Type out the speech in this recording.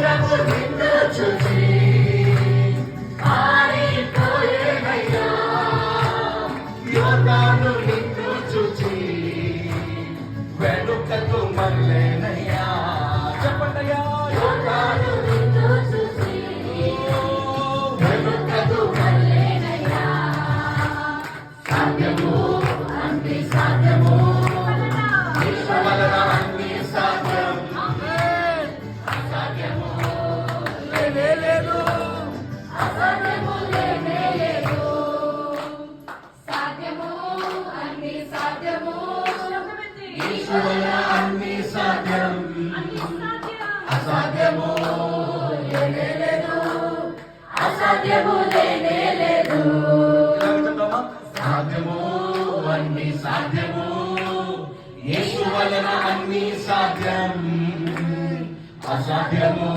సముద్రము నిన్ను చూచి ఆరిపోయేనయ్యా. యోర్దాను నిన్ను చూచి వెనుకకు మళ్ళేనయ్యా. చెప్పండయ్యా. యోర్దాను నిన్ను చూచి వెనుకకు మళ్ళేనయ్యా. సాధ్యము అన్ని సాధ్యము అన్ని సాధ్యం. అసాధ్యము లేనే లేదు. అసాధ్యము లేనే లేదు. సాధ్యము అన్ని సాధ్యము. యేసు వలన అన్ని సాధ్యం. అసాధ్యము